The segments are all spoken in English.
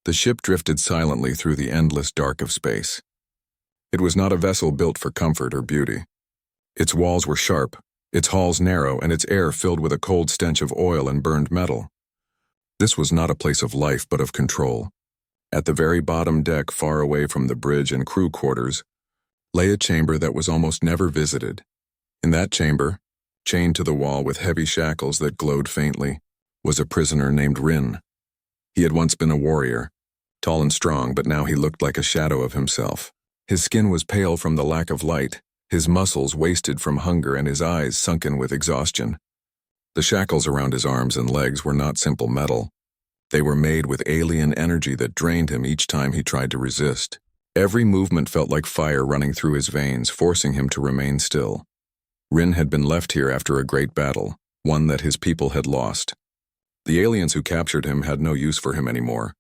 The ship drifted silently through the endless dark of space. It was not a vessel built for comfort or beauty. Its walls were sharp, its halls narrow, and its air filled with a cold stench of oil and burned metal. This was not a place of life but of control. At the very bottom deck, far away from the bridge and crew quarters, lay a chamber that was almost never visited. In that chamber, chained to the wall with heavy shackles that glowed faintly, was a prisoner named Rin. He had once been a warrior, tall and strong, but now he looked like a shadow of himself. His skin was pale from the lack of light, his muscles wasted from hunger, and his eyes sunken with exhaustion. The shackles around his arms and legs were not simple metal. They were made with alien energy that drained him each time he tried to resist. Every movement felt like fire running through his veins, forcing him to remain still. Rin had been left here after a great battle, one that his people had lost. The aliens who captured him had no use for him anymore.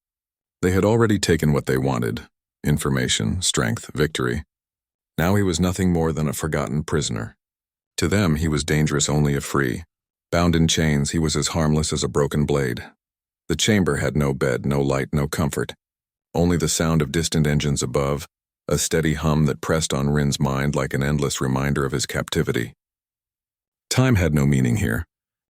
They had already taken what they wanted: information, strength, victory. Now he was nothing more than a forgotten prisoner. To them, he was dangerous only if free. Bound in chains, he was as harmless as a broken blade. The chamber had no bed, no light, no comfort. Only the sound of distant engines above, a steady hum that pressed on Rin's mind like an endless reminder of his captivity. Time had no meaning here.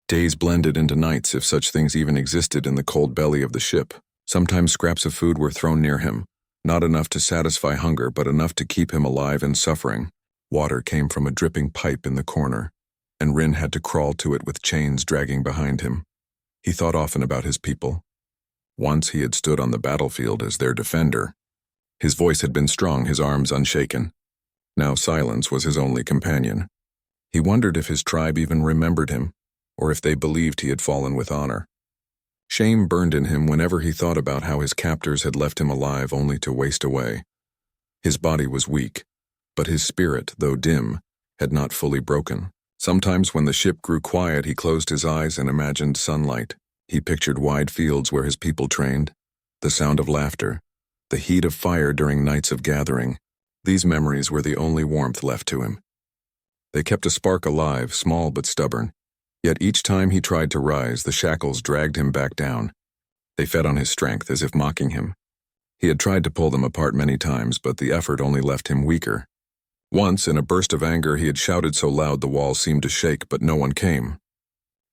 Days blended into nights, if such things even existed in the cold belly of the ship. Sometimes scraps of food were thrown near him, not enough to satisfy hunger, but enough to keep him alive and suffering. Water came from a dripping pipe in the corner, and Rin had to crawl to it with chains dragging behind him. He thought often about his people. Once he had stood on the battlefield as their defender. His voice had been strong, his arms unshaken. Now silence was his only companion. He wondered if his tribe even remembered him, or if they believed he had fallen with honor. Shame burned in him whenever he thought about how his captors had left him alive only to waste away. His body was weak, but his spirit, though dim, had not fully broken. Sometimes when the ship grew quiet, he closed his eyes and imagined sunlight. He pictured wide fields where his people trained, the sound of laughter, the heat of fire during nights of gathering. These memories were the only warmth left to him. They kept a spark alive, small but stubborn. Yet each time he tried to rise, the shackles dragged him back down. They fed on his strength as if mocking him. He had tried to pull them apart many times, but the effort only left him weaker. Once, in a burst of anger, he had shouted so loud the walls seemed to shake, but no one came.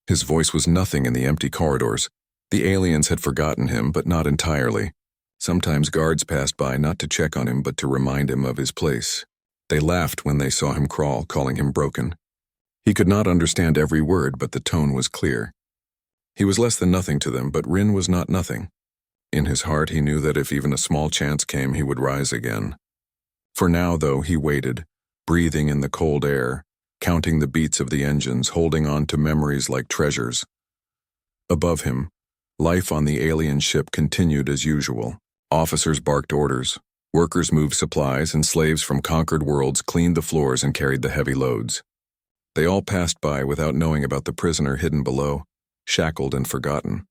His voice was nothing in the empty corridors. The aliens had forgotten him, but not entirely. Sometimes guards passed by not to check on him, but to remind him of his place. They laughed when they saw him crawl, calling him broken. He could not understand every word, but the tone was clear. He was less than nothing to them, but Rin was not nothing. In his heart, he knew that if even a small chance came, he would rise again. For now, though, he waited, breathing in the cold air, counting the beats of the engines, holding on to memories like treasures. Above him, life on the alien ship continued as usual. Officers barked orders, workers moved supplies, and slaves from conquered worlds cleaned the floors and carried the heavy loads. They all passed by without knowing about the prisoner hidden below, shackled and forgotten.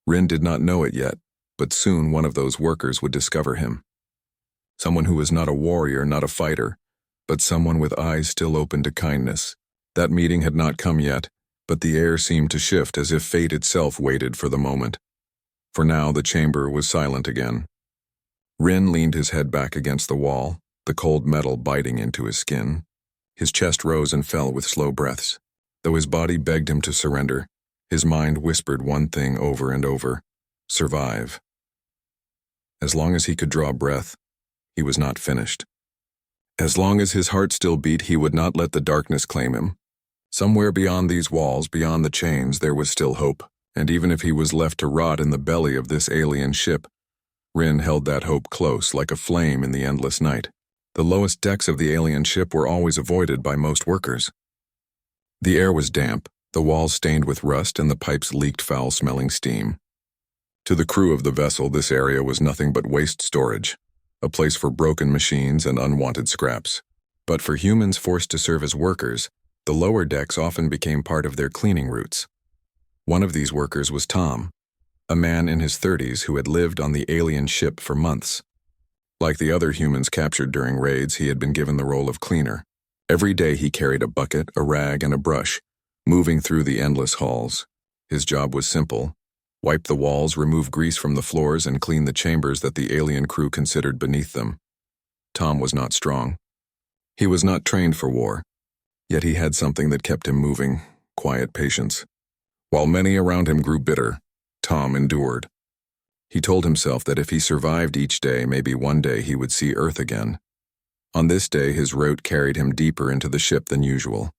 Rin did not know it yet, but soon one of those workers would discover him. Someone who was not a warrior, not a fighter, but someone with eyes still open to kindness. That meeting had not come yet, but the air seemed to shift as if fate itself waited for the moment. For now the chamber was silent again. Rin leaned his head back against the wall, the cold metal biting into his skin. His chest rose and fell with slow breaths. Though his body begged him to surrender, his mind whispered one thing over and over: survive. As long as he could draw breath, he was not finished. As long as his heart still beat, he would not let the darkness claim him. Somewhere beyond these walls, beyond the chains, there was still hope, and even if he was left to rot in the belly of this alien ship, Rin held that hope close, like a flame in the endless night. The lowest decks of the alien ship were always avoided by most workers. The air was damp, the walls stained with rust, and the pipes leaked foul-smelling steam. To the crew of the vessel, this area was nothing but waste storage, a place for broken machines and unwanted scraps. But for humans forced to serve as workers, the lower decks often became part of their cleaning routes. One of these workers was Tom, a man in his 30s who had lived on the alien ship for months. Like the other humans captured during raids, he had been given the role of cleaner. Every day he carried a bucket, a rag, and a brush, moving through the endless halls. His job was simple: wipe the walls, remove grease from the floors, and clean the chambers that the alien crew considered beneath them. Tom was not strong. He was not trained for war, yet he had something that kept him moving, quiet patience. While many around him grew bitter, Tom endured. He told himself that if he survived each day, maybe one day he would see Earth again. On this day, his route carried him deeper into the ship than usual.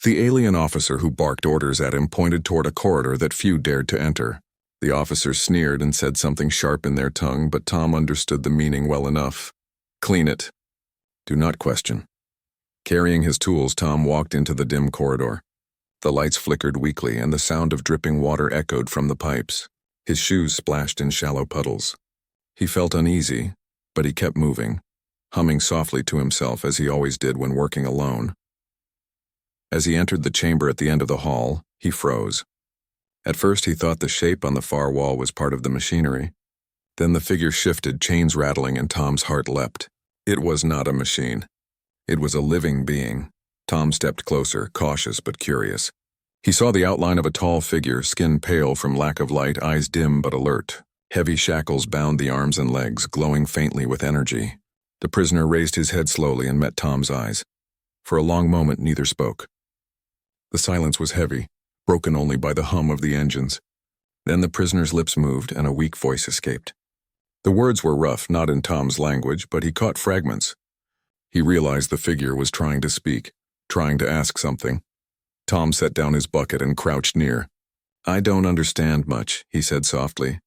The alien officer who barked orders at him pointed toward a corridor that few dared to enter. The officer sneered and said something sharp in their tongue, but Tom understood the meaning well enough. Clean it. Do not question. Carrying his tools, Tom walked into the dim corridor. The lights flickered weakly, and the sound of dripping water echoed from the pipes. His shoes splashed in shallow puddles. He felt uneasy, but he kept moving, humming softly to himself as he always did when working alone. As he entered the chamber at the end of the hall, he froze. At first he thought the shape on the far wall was part of the machinery. Then the figure shifted, chains rattling, and Tom's heart leapt. It was not a machine. It was a living being. Tom stepped closer, cautious but curious. He saw the outline of a tall figure, skin pale from lack of light, eyes dim but alert. Heavy shackles bound the arms and legs, glowing faintly with energy. The prisoner raised his head slowly and met Tom's eyes. For a long moment, neither spoke. The silence was heavy, broken only by the hum of the engines. Then the prisoner's lips moved and a weak voice escaped. The words were rough, not in Tom's language, but he caught fragments. He realized the figure was trying to speak, trying to ask something. Tom set down his bucket and crouched near. "I don't understand much," he said softly,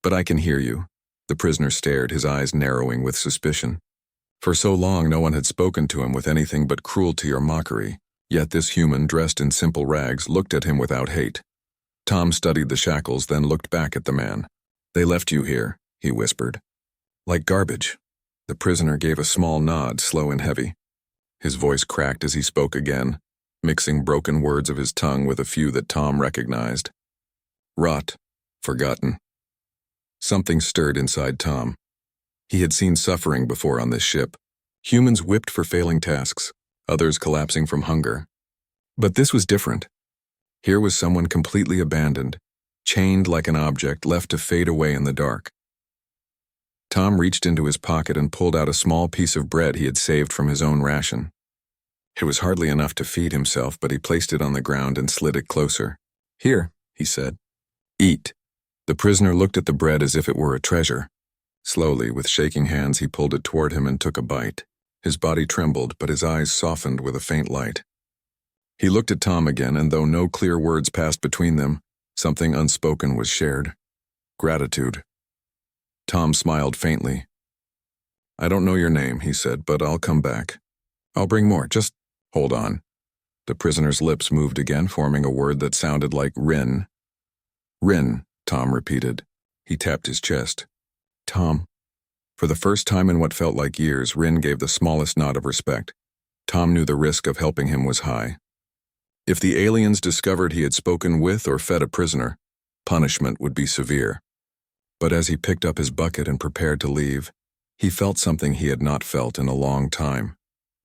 "but I can hear you." The prisoner stared, his eyes narrowing with suspicion. For so long no one had spoken to him with anything but cruelty or mockery, yet this human, dressed in simple rags, looked at him without hate. Tom studied the shackles, then looked back at the man. "They left you here," he whispered. "Like garbage." The prisoner gave a small nod, slow and heavy. His voice cracked as he spoke again, mixing broken words of his tongue with a few that Tom recognized. Rot. Forgotten. Something stirred inside Tom. He had seen suffering before on this ship. Humans whipped for failing tasks, others collapsing from hunger. But this was different. Here was someone completely abandoned, chained like an object left to fade away in the dark. Tom reached into his pocket and pulled out a small piece of bread he had saved from his own ration. It was hardly enough to feed himself, but he placed it on the ground and slid it closer. "Here," he said. "Eat." The prisoner looked at the bread as if it were a treasure. Slowly, with shaking hands, he pulled it toward him and took a bite. His body trembled, but his eyes softened with a faint light. He looked at Tom again, and though no clear words passed between them, something unspoken was shared. Gratitude. Tom smiled faintly. "I don't know your name," he said, "but I'll come back. I'll bring more, just hold on." The prisoner's lips moved again, forming a word that sounded like Rin. "Rin," Tom repeated. He tapped his chest. "Tom." For the first time in what felt like years, Rin gave the smallest nod of respect. Tom knew the risk of helping him was high. If the aliens discovered he had spoken with or fed a prisoner, punishment would be severe. But as he picked up his bucket and prepared to leave, he felt something he had not felt in a long time.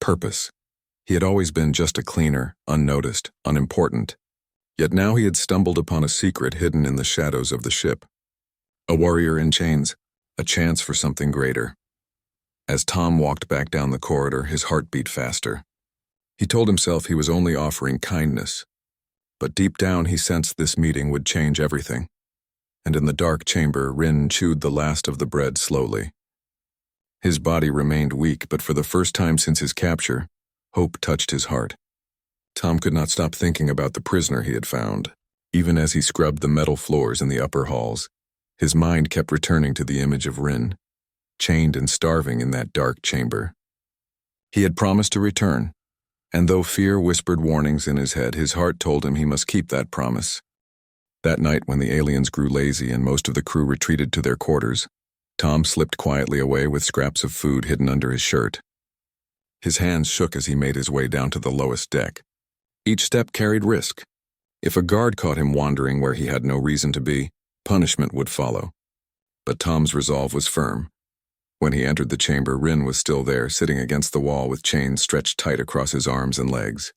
Purpose. He had always been just a cleaner, unnoticed, unimportant. Yet now he had stumbled upon a secret hidden in the shadows of the ship. A warrior in chains, a chance for something greater. As Tom walked back down the corridor, his heart beat faster. He told himself he was only offering kindness, but deep down he sensed this meeting would change everything. And in the dark chamber, Rin chewed the last of the bread slowly. His body remained weak, but for the first time since his capture, hope touched his heart. Tom could not stop thinking about the prisoner he had found. Even as he scrubbed the metal floors in the upper halls, his mind kept returning to the image of Rin, chained and starving in that dark chamber. He had promised to return, and though fear whispered warnings in his head, his heart told him he must keep that promise. That night, when the aliens grew lazy and most of the crew retreated to their quarters, Tom slipped quietly away with scraps of food hidden under his shirt. His hands shook as he made his way down to the lowest deck. Each step carried risk. If a guard caught him wandering where he had no reason to be, punishment would follow. But Tom's resolve was firm. When he entered the chamber, Rin was still there, sitting against the wall with chains stretched tight across his arms and legs.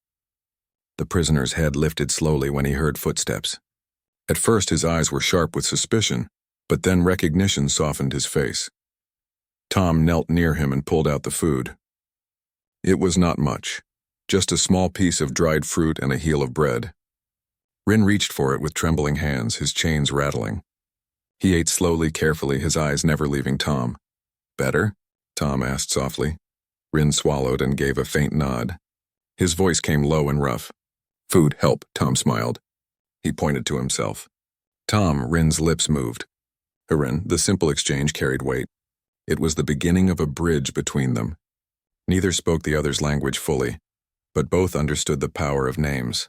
The prisoner's head lifted slowly when he heard footsteps. At first his eyes were sharp with suspicion, but then recognition softened his face. Tom knelt near him and pulled out the food. It was not much, just a small piece of dried fruit and a heel of bread. Rin reached for it with trembling hands, his chains rattling. He ate slowly, carefully, his eyes never leaving Tom. "Better?" Tom asked softly. Rin swallowed and gave a faint nod. His voice came low and rough. "Food, help," Tom smiled. He pointed to himself. Rin's lips moved. Rin, the simple exchange carried weight. It was the beginning of a bridge between them. Neither spoke the other's language fully, but both understood the power of names.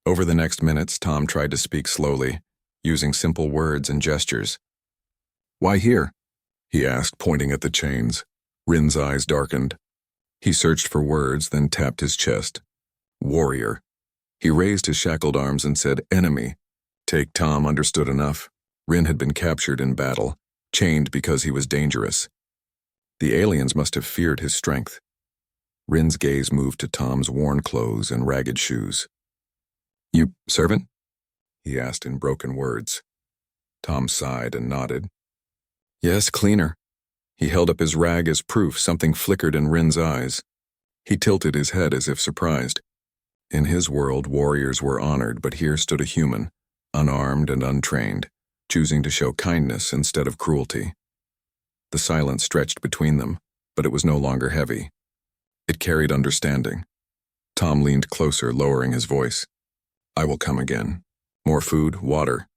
Over the next minutes, Tom tried to speak slowly, using simple words and gestures. "Why here?" he asked, pointing at the chains. Rin's eyes darkened. He searched for words, then tapped his chest. "Warrior." He raised his shackled arms and said, "Enemy." Tom understood enough. Rin had been captured in battle, chained because he was dangerous. The aliens must have feared his strength. Rin's gaze moved to Tom's worn clothes and ragged shoes. "You servant?" he asked in broken words. Tom sighed and nodded. "Yes, cleaner." He held up his rag as proof. Something flickered in Rin's eyes. He tilted his head as if surprised. In his world, warriors were honored, but here stood a human, unarmed and untrained, choosing to show kindness instead of cruelty. The silence stretched between them, but it was no longer heavy. It carried understanding. Tom leaned closer, lowering his voice. "I will come again. More food, water."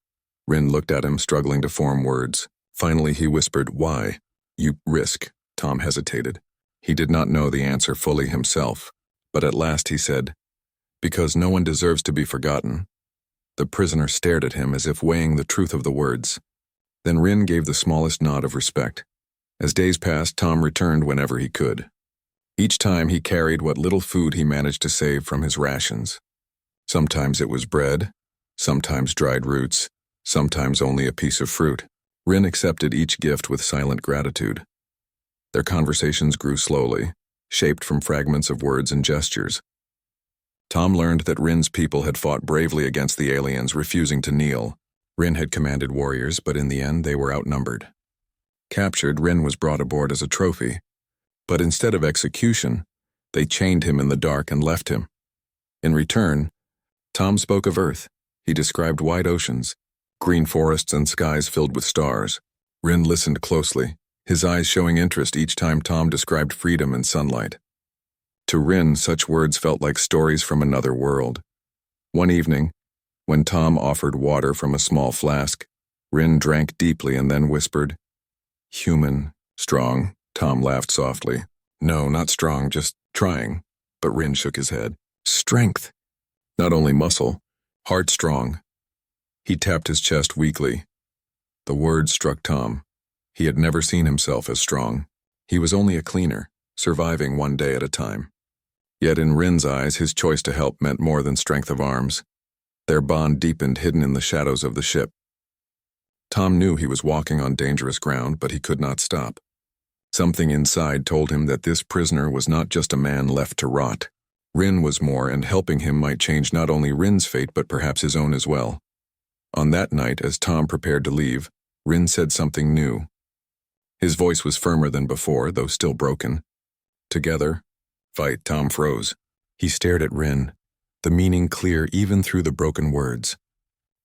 Rin looked at him, struggling to form words. Finally he whispered, "Why?" "You risk." Tom hesitated. He did not know the answer fully himself, but at last he said, "Because no one deserves to be forgotten." The prisoner stared at him as if weighing the truth of the words. Then Rin gave the smallest nod of respect. As days passed, Tom returned whenever he could. Each time he carried what little food he managed to save from his rations. Sometimes it was bread, sometimes dried roots, sometimes only a piece of fruit. Rin accepted each gift with silent gratitude. Their conversations grew slowly, shaped from fragments of words and gestures. Tom learned that Rin's people had fought bravely against the aliens, refusing to kneel. Rin had commanded warriors, but in the end they were outnumbered. Captured, Rin was brought aboard as a trophy. But instead of execution, they chained him in the dark and left him. In return, Tom spoke of Earth. He described wide oceans, green forests and skies filled with stars. Rin listened closely, his eyes showing interest each time Tom described freedom and sunlight. To Rin, such words felt like stories from another world. One evening, when Tom offered water from a small flask, Rin drank deeply and then whispered, "Human, strong." Tom laughed softly. "No, not strong, just trying." But Rin shook his head. "Strength. Not only muscle, heart strong." He tapped his chest weakly. The words struck Tom. He had never seen himself as strong. He was only a cleaner, surviving one day at a time. Yet in Rin's eyes, his choice to help meant more than strength of arms. Their bond deepened, hidden in the shadows of the ship. Tom knew he was walking on dangerous ground, but he could not stop. Something inside told him that this prisoner was not just a man left to rot. Rin was more, and helping him might change not only Rin's fate but perhaps his own as well. On that night, as Tom prepared to leave, Rin said something new. His voice was firmer than before, though still broken. "Together, fight." Tom froze. He stared at Rin, the meaning clear even through the broken words.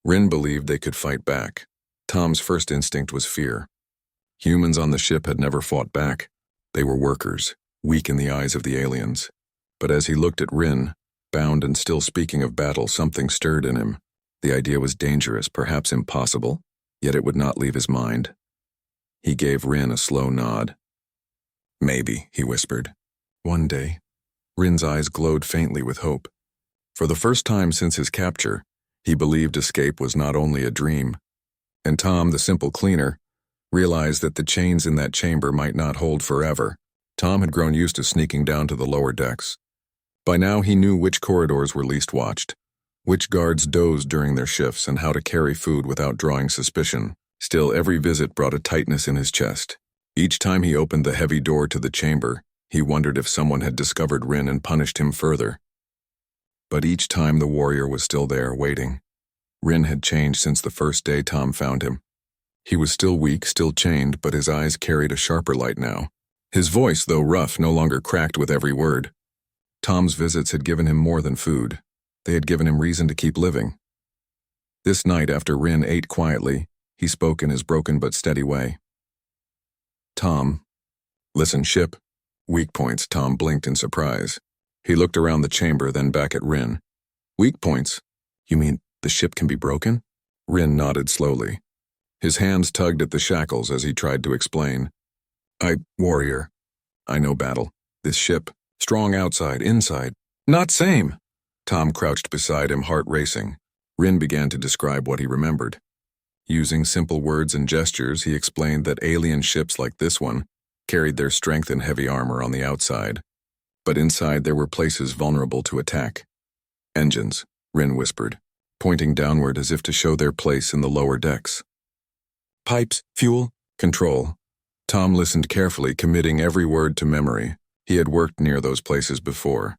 Rin believed they could fight back. Tom's first instinct was fear. Humans on the ship had never fought back. They were workers, weak in the eyes of the aliens. But as he looked at Rin, bound and still speaking of battle, something stirred in him. The idea was dangerous, perhaps impossible, yet it would not leave his mind. He gave Rin a slow nod. "Maybe," he whispered. "One day." Rin's eyes glowed faintly with hope. For the first time since his capture, he believed escape was not only a dream. And Tom, the simple cleaner, realized that the chains in that chamber might not hold forever. Tom had grown used to sneaking down to the lower decks. By now he knew which corridors were least watched, which guards dozed during their shifts, and how to carry food without drawing suspicion. Still, every visit brought a tightness in his chest. Each time he opened the heavy door to the chamber, he wondered if someone had discovered Rin and punished him further. But each time the warrior was still there, waiting. Rin had changed since the first day Tom found him. He was still weak, still chained, but his eyes carried a sharper light now. His voice, though rough, no longer cracked with every word. Tom's visits had given him more than food. They had given him reason to keep living. This night, after Rin ate quietly, he spoke in his broken but steady way. Tom. Listen, ship. Weak points. Tom blinked in surprise. He looked around the chamber, then back at Rin. Weak points? You mean the ship can be broken? Rin nodded slowly. His hands tugged at the shackles as he tried to explain. Warrior. I know battle. This ship. Strong outside, inside. Not same. Tom crouched beside him, heart racing. Rin began to describe what he remembered. Using simple words and gestures, he explained that alien ships like this one carried their strength in heavy armor on the outside, but inside there were places vulnerable to attack. Engines, Rin whispered, pointing downward as if to show their place in the lower decks. Pipes, fuel, control. Tom listened carefully, committing every word to memory. He had worked near those places before,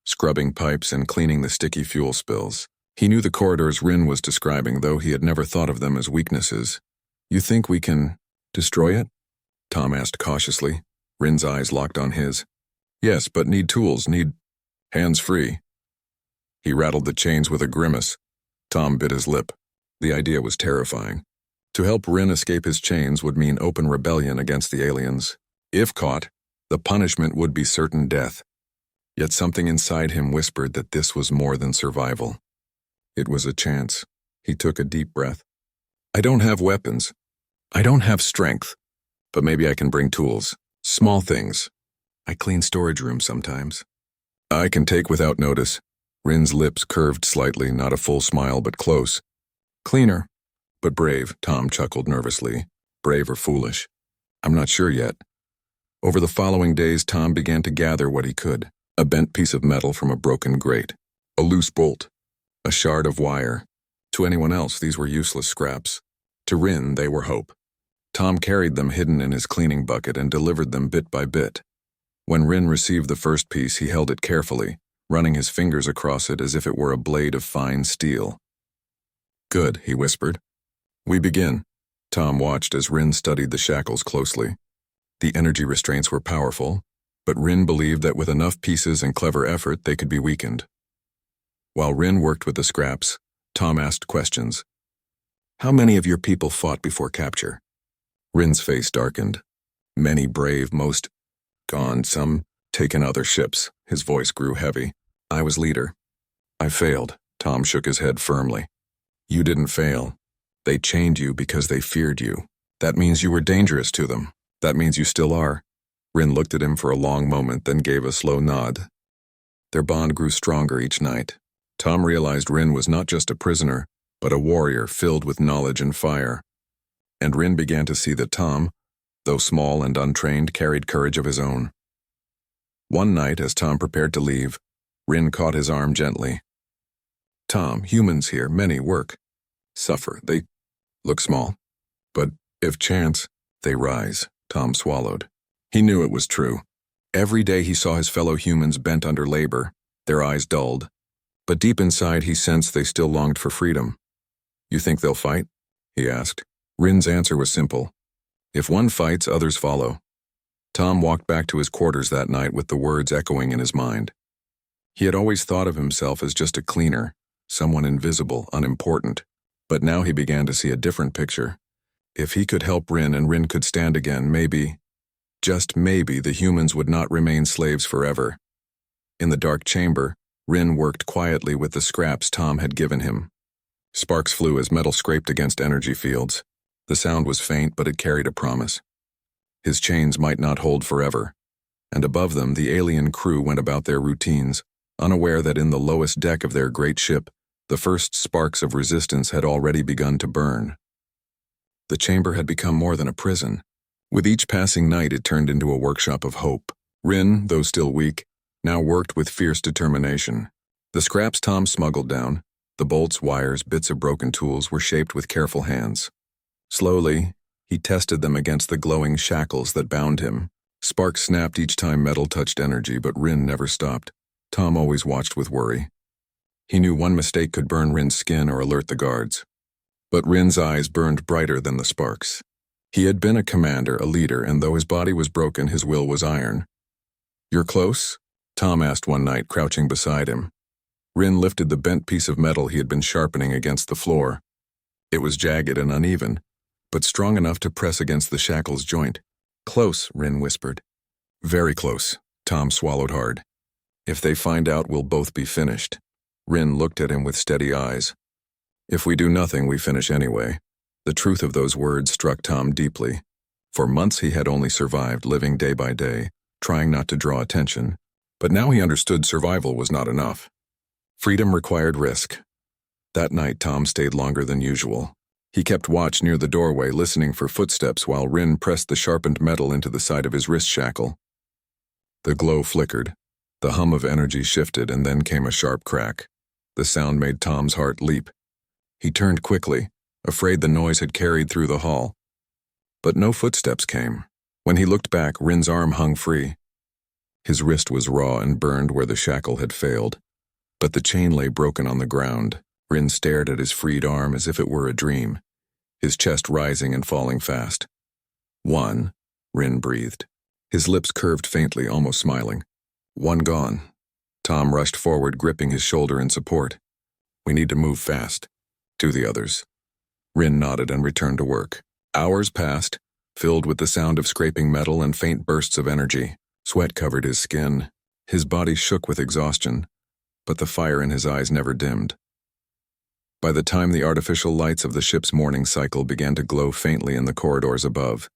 scrubbing pipes and cleaning the sticky fuel spills. He knew the corridors Rin was describing, though he had never thought of them as weaknesses. You think we can destroy it? Tom asked cautiously. Rin's eyes locked on his. Yes, but need tools, need hands free. He rattled the chains with a grimace. Tom bit his lip. The idea was terrifying. To help Rin escape his chains would mean open rebellion against the aliens. If caught, the punishment would be certain death. Yet something inside him whispered that this was more than survival. It was a chance. He took a deep breath. I don't have weapons. I don't have strength. But maybe I can bring tools. Small things. I clean storage rooms sometimes. I can take without notice. Rin's lips curved slightly, not a full smile, but close. Cleaner. But brave, Tom chuckled nervously. Brave or foolish? I'm not sure yet. Over the following days, Tom began to gather what he could. A bent piece of metal from a broken grate. A loose bolt. A shard of wire. To anyone else, these were useless scraps. To Rin, they were hope. Tom carried them hidden in his cleaning bucket and delivered them bit by bit. When Rin received the first piece, he held it carefully, running his fingers across it as if it were a blade of fine steel. Good, he whispered. We begin. Tom watched as Rin studied the shackles closely. The energy restraints were powerful, but Rin believed that with enough pieces and clever effort, they could be weakened. While Rin worked with the scraps, Tom asked questions. How many of your people fought before capture? Rin's face darkened. Many brave, most gone, some taken other ships. His voice grew heavy. I was leader. I failed. Tom shook his head firmly. You didn't fail. They chained you because they feared you. That means you were dangerous to them. That means you still are. Rin looked at him for a long moment, then gave a slow nod. Their bond grew stronger each night. Tom realized Rin was not just a prisoner, but a warrior filled with knowledge and fire. And Rin began to see that Tom, though small and untrained, carried courage of his own. One night, as Tom prepared to leave, Rin caught his arm gently. Tom, humans here, many work. Suffer, they look small. But if chance, they rise, Tom swallowed. He knew it was true. Every day he saw his fellow humans bent under labor, their eyes dulled. But deep inside he sensed they still longed for freedom. You think they'll fight? He asked. Rin's answer was simple. If one fights, others follow. Tom walked back to his quarters that night with the words echoing in his mind. He had always thought of himself as just a cleaner, someone invisible, unimportant. But now he began to see a different picture. If he could help Rin and Rin could stand again, maybe, just maybe, the humans would not remain slaves forever. In the dark chamber, Rin worked quietly with the scraps Tom had given him. Sparks flew as metal scraped against energy fields. The sound was faint, but it carried a promise. His chains might not hold forever. And above them, the alien crew went about their routines, unaware that in the lowest deck of their great ship, the first sparks of resistance had already begun to burn. The chamber had become more than a prison. With each passing night, it turned into a workshop of hope. Rin, though still weak, now worked with fierce determination. The scraps Tom smuggled down, the bolts, wires, bits of broken tools, were shaped with careful hands. Slowly, he tested them against the glowing shackles that bound him. Sparks snapped each time metal touched energy, but Rin never stopped. Tom always watched with worry. He knew one mistake could burn Rin's skin or alert the guards. But Rin's eyes burned brighter than the sparks. He had been a commander, a leader, and though his body was broken, his will was iron. "You're close?" Tom asked one night, crouching beside him. Rin lifted the bent piece of metal he had been sharpening against the floor. It was jagged and uneven, but strong enough to press against the shackle's joint. "Close," Rin whispered. "Very close." Tom swallowed hard. "If they find out, we'll both be finished." Rin looked at him with steady eyes. "If we do nothing, we finish anyway." The truth of those words struck Tom deeply. For months he had only survived, living day by day, trying not to draw attention. But now he understood survival was not enough. Freedom required risk. That night Tom stayed longer than usual. He kept watch near the doorway, listening for footsteps while Rin pressed the sharpened metal into the side of his wrist shackle. The glow flickered. The hum of energy shifted, and then came a sharp crack. The sound made Tom's heart leap. He turned quickly, afraid the noise had carried through the hall. But no footsteps came. When he looked back, Rin's arm hung free. His wrist was raw and burned where the shackle had failed. But the chain lay broken on the ground. Rin stared at his freed arm as if it were a dream, his chest rising and falling fast. "One," Rin breathed. His lips curved faintly, almost smiling. "One gone." Tom rushed forward, gripping his shoulder in support. "We need to move fast." To the others. Rin nodded and returned to work. Hours passed, filled with the sound of scraping metal and faint bursts of energy. Sweat covered his skin. His body shook with exhaustion, but the fire in his eyes never dimmed. By the time the artificial lights of the ship's morning cycle began to glow faintly in the corridors above,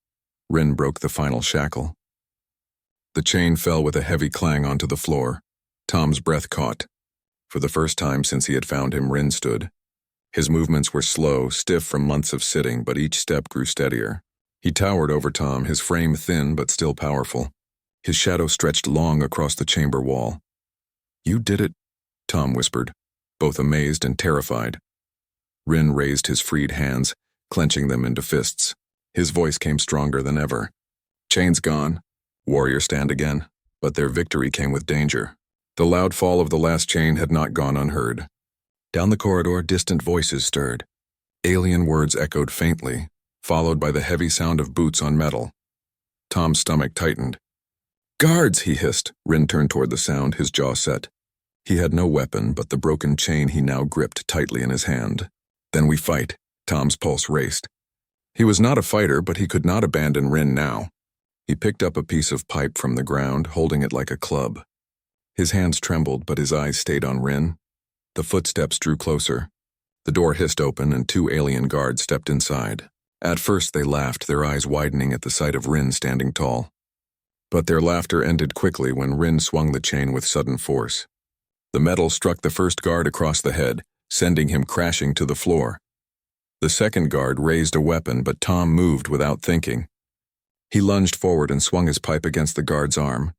Rin broke the final shackle. The chain fell with a heavy clang onto the floor. Tom's breath caught. For the first time since he had found him, Rin stood. His movements were slow, stiff from months of sitting, but each step grew steadier. He towered over Tom, his frame thin but still powerful. His shadow stretched long across the chamber wall. "You did it," Tom whispered, both amazed and terrified. Rin raised his freed hands, clenching them into fists. His voice came stronger than ever. "Chain's gone. Warriors stand again." But their victory came with danger. The loud fall of the last chain had not gone unheard. Down the corridor, distant voices stirred. Alien words echoed faintly, followed by the heavy sound of boots on metal. Tom's stomach tightened. "Guards!" he hissed. Rin turned toward the sound, his jaw set. He had no weapon but the broken chain he now gripped tightly in his hand. "Then we fight." Tom's pulse raced. He was not a fighter, but he could not abandon Rin now. He picked up a piece of pipe from the ground, holding it like a club. His hands trembled, but his eyes stayed on Rin. The footsteps drew closer. The door hissed open, and 2 alien guards stepped inside. At first they laughed, their eyes widening at the sight of Rin standing tall. But their laughter ended quickly when Rin swung the chain with sudden force. The metal struck the first guard across the head, sending him crashing to the floor. The second guard raised a weapon, but Tom moved without thinking. He lunged forward and swung his pipe against the guard's arm.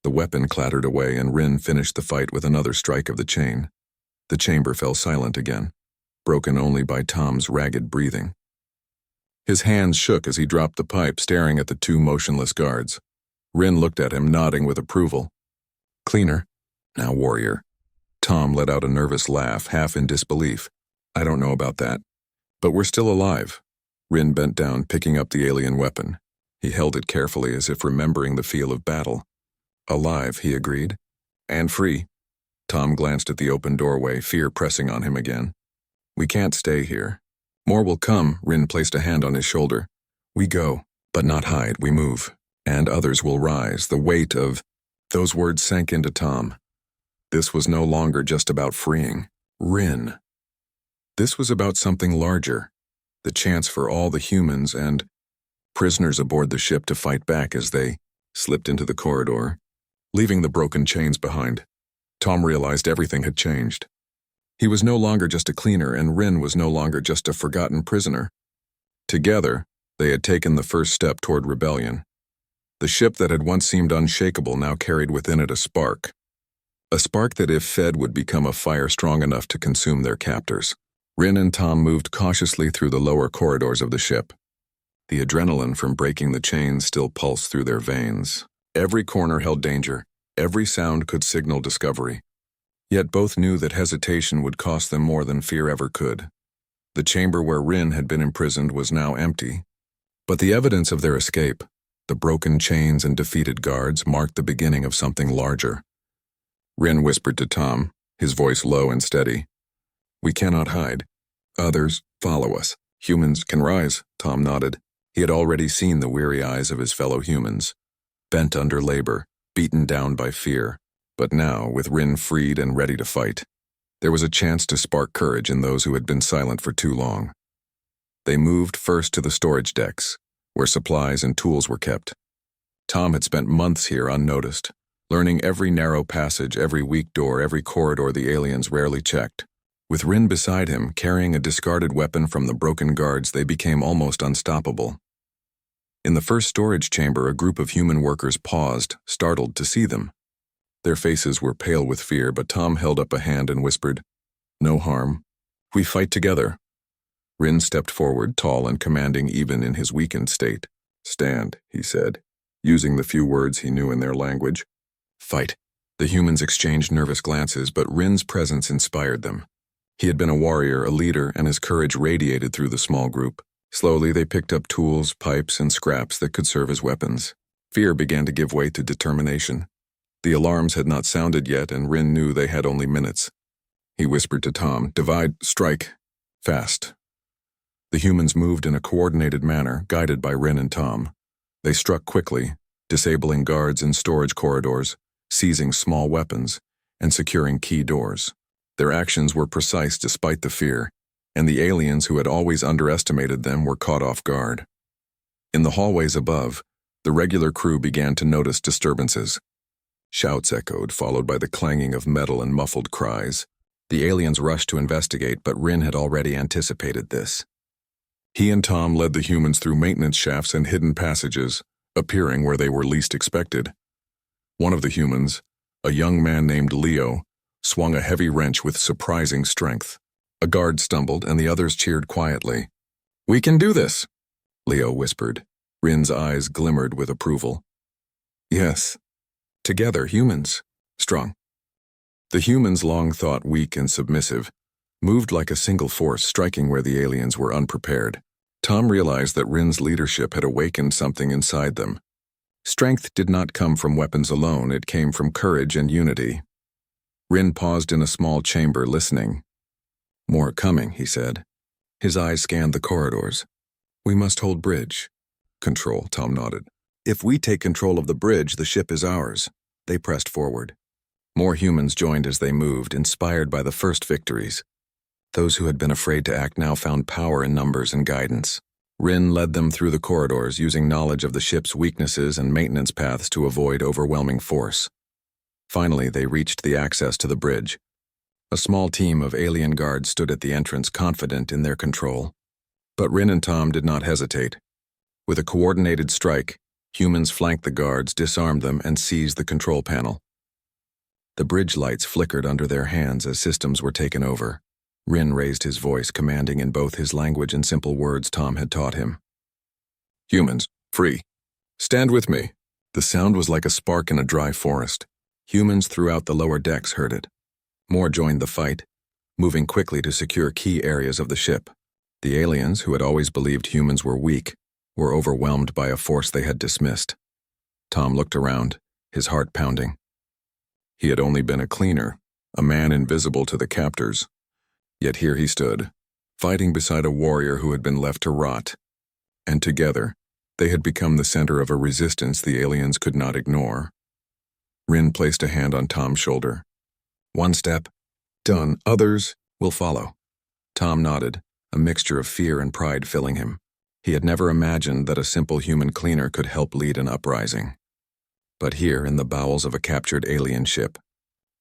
The weapon clattered away, and Rin finished the fight with another strike of the chain. The chamber fell silent again, broken only by Tom's ragged breathing. His hands shook as he dropped the pipe, staring at the 2 motionless guards. Rin looked at him, nodding with approval. "Cleaner. Now, warrior." Tom let out a nervous laugh, half in disbelief. "I don't know about that. But we're still alive." Rin bent down, picking up the alien weapon. He held it carefully, as if remembering the feel of battle. "Alive," he agreed. "And free." Tom glanced at the open doorway, fear pressing on him again. "We can't stay here. More will come." Rin placed a hand on his shoulder. "We go, but not hide, we move. And others will rise. The weight of..." Those words sank into Tom. This was no longer just about freeing Rin. This was about something larger. The chance for all the humans and prisoners aboard the ship to fight back as they slipped into the corridor, leaving the broken chains behind. Tom realized everything had changed. He was no longer just a cleaner, and Rin was no longer just a forgotten prisoner. Together, they had taken the first step toward rebellion. The ship that had once seemed unshakable now carried within it a spark. A spark that, if fed, would become a fire strong enough to consume their captors. Rin and Tom moved cautiously through the lower corridors of the ship. The adrenaline from breaking the chains still pulsed through their veins. Every corner held danger. Every sound could signal discovery. Yet both knew that hesitation would cost them more than fear ever could. The chamber where Rin had been imprisoned was now empty, but the evidence of their escape, the broken chains and defeated guards, marked the beginning of something larger. Rin whispered to Tom, his voice low and steady. "We cannot hide. Others follow us. Humans can rise," Tom nodded. He had already seen the weary eyes of his fellow humans, bent under labor, beaten down by fear. But now, with Rin freed and ready to fight, there was a chance to spark courage in those who had been silent for too long. They moved first to the storage decks, where supplies and tools were kept. Tom had spent months here unnoticed, learning every narrow passage, every weak door, every corridor the aliens rarely checked. With Rin beside him, carrying a discarded weapon from the broken guards, they became almost unstoppable. In the first storage chamber, a group of human workers paused, startled to see them. Their faces were pale with fear, but Tom held up a hand and whispered, "No harm. We fight together." Rin stepped forward, tall and commanding even in his weakened state. "Stand," he said, using the few words he knew in their language. "Fight." The humans exchanged nervous glances, but Rin's presence inspired them. He had been a warrior, a leader, and his courage radiated through the small group. Slowly, they picked up tools, pipes, and scraps that could serve as weapons. Fear began to give way to determination. The alarms had not sounded yet, and Rin knew they had only minutes. He whispered to Tom, "Divide, strike, fast." The humans moved in a coordinated manner, guided by Rin and Tom. They struck quickly, disabling guards in storage corridors, seizing small weapons, and securing key doors. Their actions were precise despite the fear, and the aliens who had always underestimated them were caught off guard. In the hallways above, the regular crew began to notice disturbances. Shouts echoed, followed by the clanging of metal and muffled cries. The aliens rushed to investigate, but Rin had already anticipated this. He and Tom led the humans through maintenance shafts and hidden passages, appearing where they were least expected. One of the humans, a young man named Leo, swung a heavy wrench with surprising strength. A guard stumbled, and the others cheered quietly. "We can do this," Leo whispered. Rin's eyes glimmered with approval. "Yes. Together, humans. Strong." The humans, long thought weak and submissive, moved like a single force, striking where the aliens were unprepared. Tom realized that Rin's leadership had awakened something inside them. Strength did not come from weapons alone, it came from courage and unity. Rin paused in a small chamber, listening. "More coming," he said. His eyes scanned the corridors. "We must hold bridge." "Control," Tom nodded. "If we take control of the bridge, the ship is ours." They pressed forward. More humans joined as they moved, inspired by the first victories. Those who had been afraid to act now found power in numbers and guidance. Rin led them through the corridors, using knowledge of the ship's weaknesses and maintenance paths to avoid overwhelming force. Finally, they reached the access to the bridge. A small team of alien guards stood at the entrance, confident in their control. But Rin and Tom did not hesitate. With a coordinated strike, humans flanked the guards, disarmed them, and seized the control panel. The bridge lights flickered under their hands as systems were taken over. Rin raised his voice, commanding in both his language and simple words Tom had taught him. "Humans, free. Stand with me." The sound was like a spark in a dry forest. Humans throughout the lower decks heard it. More joined the fight, moving quickly to secure key areas of the ship. The aliens, who had always believed humans were weak, were overwhelmed by a force they had dismissed. Tom looked around, his heart pounding. He had only been a cleaner, a man invisible to the captors. Yet here he stood, fighting beside a warrior who had been left to rot. And together, they had become the center of a resistance the aliens could not ignore. Rin placed a hand on Tom's shoulder. "One step. Done. Others will follow." Tom nodded, a mixture of fear and pride filling him. He had never imagined that a simple human cleaner could help lead an uprising. But here, in the bowels of a captured alien ship,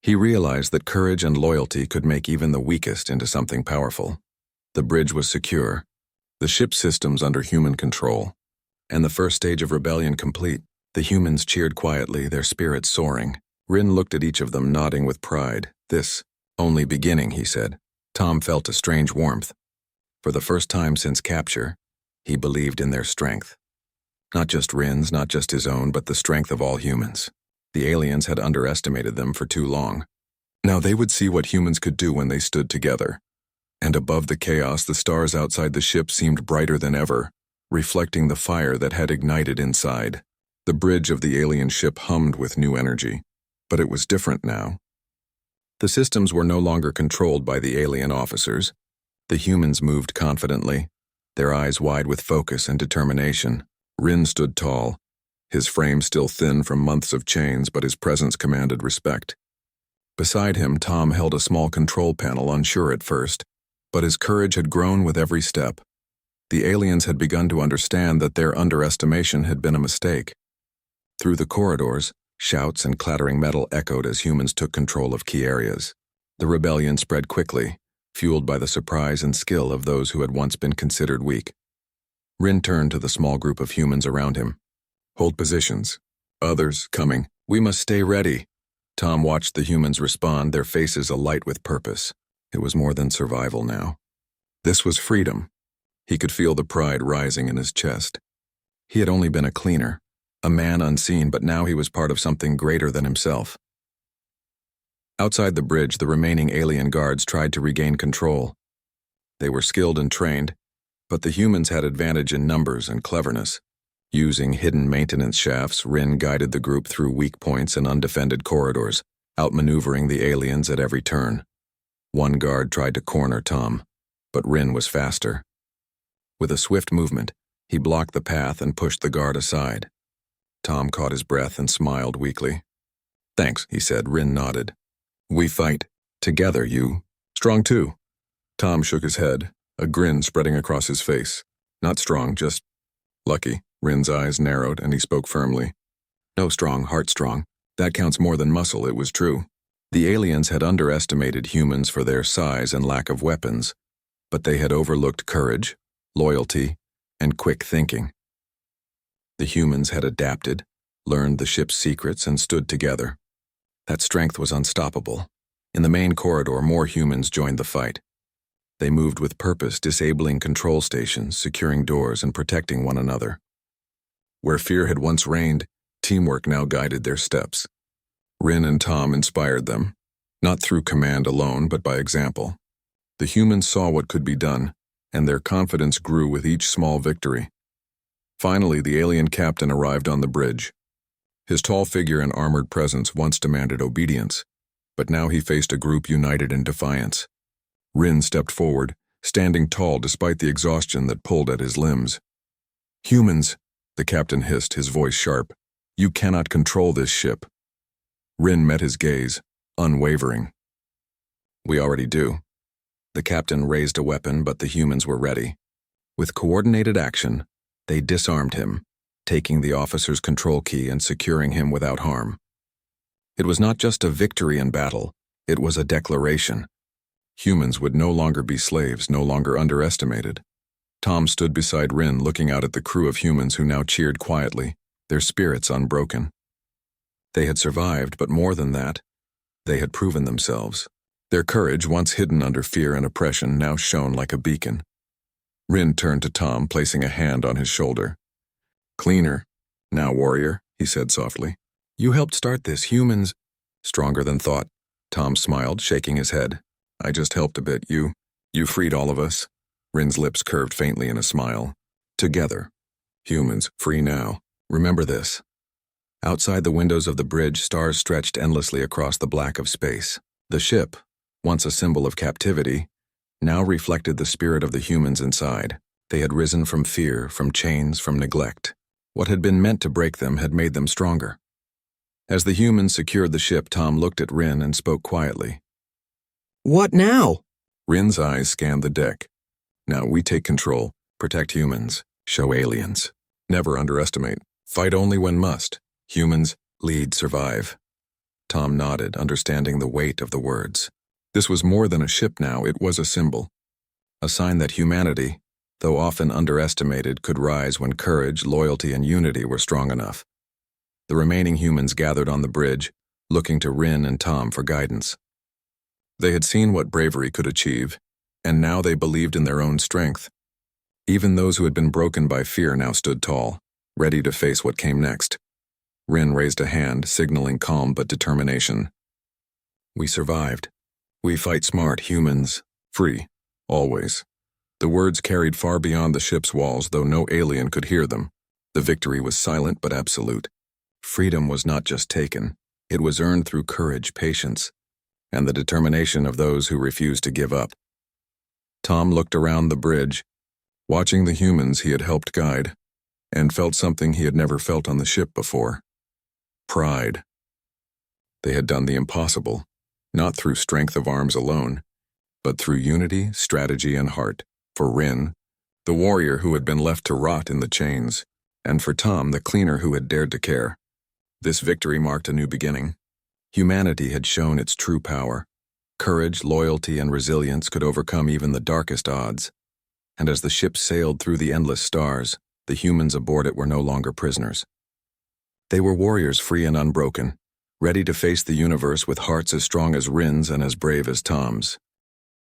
he realized that courage and loyalty could make even the weakest into something powerful. The bridge was secure, the ship's systems under human control, and the first stage of rebellion complete. The humans cheered quietly, their spirits soaring. Rin looked at each of them, nodding with pride. "This, only beginning," he said. Tom felt a strange warmth. For the first time since capture, he believed in their strength. Not just Rin's, not just his own, but the strength of all humans. The aliens had underestimated them for too long. Now they would see what humans could do when they stood together. And above the chaos, the stars outside the ship seemed brighter than ever, reflecting the fire that had ignited inside. The bridge of the alien ship hummed with new energy, but it was different now. The systems were no longer controlled by the alien officers. The humans moved confidently, their eyes wide with focus and determination. Rin stood tall, his frame still thin from months of chains, but his presence commanded respect. Beside him, Tom held a small control panel, unsure at first, but his courage had grown with every step. The aliens had begun to understand that their underestimation had been a mistake. Through the corridors, shouts and clattering metal echoed as humans took control of key areas. The rebellion spread quickly, fueled by the surprise and skill of those who had once been considered weak. Rin turned to the small group of humans around him. "Hold positions. Others coming. We must stay ready." Tom watched the humans respond, their faces alight with purpose. It was more than survival now. This was freedom. He could feel the pride rising in his chest. He had only been a cleaner, a man unseen, but now he was part of something greater than himself. Outside the bridge, the remaining alien guards tried to regain control. They were skilled and trained, but the humans had advantage in numbers and cleverness. Using hidden maintenance shafts, Rin guided the group through weak points and undefended corridors, outmaneuvering the aliens at every turn. One guard tried to corner Tom, but Rin was faster. With a swift movement, he blocked the path and pushed the guard aside. Tom caught his breath and smiled weakly. "Thanks," he said. Rin nodded. "We fight. Together, you. Strong too." Tom shook his head, a grin spreading across his face. "Not strong, just lucky." Rin's eyes narrowed and he spoke firmly. "No, strong, heart strong. That counts more than muscle," it was true. The aliens had underestimated humans for their size and lack of weapons, but they had overlooked courage, loyalty, and quick thinking. The humans had adapted, learned the ship's secrets, and stood together. That strength was unstoppable. In the main corridor, more humans joined the fight. They moved with purpose, disabling control stations, securing doors, and protecting one another. Where fear had once reigned, teamwork now guided their steps. Rin and Tom inspired them, not through command alone, but by example. The humans saw what could be done, and their confidence grew with each small victory. Finally, the alien captain arrived on the bridge. His tall figure and armored presence once demanded obedience, but now he faced a group united in defiance. Rin stepped forward, standing tall despite the exhaustion that pulled at his limbs. "Humans," the captain hissed, his voice sharp. "You cannot control this ship." Rin met his gaze, unwavering. "We already do." The captain raised a weapon, but the humans were ready. With coordinated action, they disarmed him, taking the officer's control key and securing him without harm. It was not just a victory in battle, it was a declaration. Humans would no longer be slaves, no longer underestimated. Tom stood beside Rin, looking out at the crew of humans who now cheered quietly, their spirits unbroken. They had survived, but more than that, they had proven themselves. Their courage, once hidden under fear and oppression, now shone like a beacon. Rin turned to Tom, placing a hand on his shoulder. "Cleaner, now warrior," he said softly. "You helped start this, humans." "Stronger than thought." Tom smiled, shaking his head. "I just helped a bit. You freed all of us." Rin's lips curved faintly in a smile. "Together. Humans, free now. Remember this." Outside the windows of the bridge, stars stretched endlessly across the black of space. The ship, once a symbol of captivity, now reflected the spirit of the humans inside. They had risen from fear, from chains, from neglect. What had been meant to break them had made them stronger. As the humans secured the ship, Tom looked at Rin and spoke quietly. "What now?" Rin's eyes scanned the deck. "Now we take control, protect humans, show aliens. Never underestimate. Fight only when must. Humans, lead, survive." Tom nodded, understanding the weight of the words. This was more than a ship now, it was a symbol. A sign that humanity, though often underestimated, could rise when courage, loyalty, and unity were strong enough. The remaining humans gathered on the bridge, looking to Rin and Tom for guidance. They had seen what bravery could achieve, and now they believed in their own strength. Even those who had been broken by fear now stood tall, ready to face what came next. Rin raised a hand, signaling calm but determination. We survived. We fight smart, humans. Free. Always. The words carried far beyond the ship's walls, though no alien could hear them. The victory was silent but absolute. Freedom was not just taken. It was earned through courage, patience, and the determination of those who refused to give up. Tom looked around the bridge, watching the humans he had helped guide, and felt something he had never felt on the ship before. Pride. They had done the impossible, not through strength of arms alone, but through unity, strategy, and heart. For Rin, the warrior who had been left to rot in the chains, and for Tom, the cleaner who had dared to care. This victory marked a new beginning. Humanity had shown its true power. Courage, loyalty, and resilience could overcome even the darkest odds. And as the ship sailed through the endless stars, the humans aboard it were no longer prisoners. They were warriors free and unbroken, ready to face the universe with hearts as strong as Rin's and as brave as Tom's.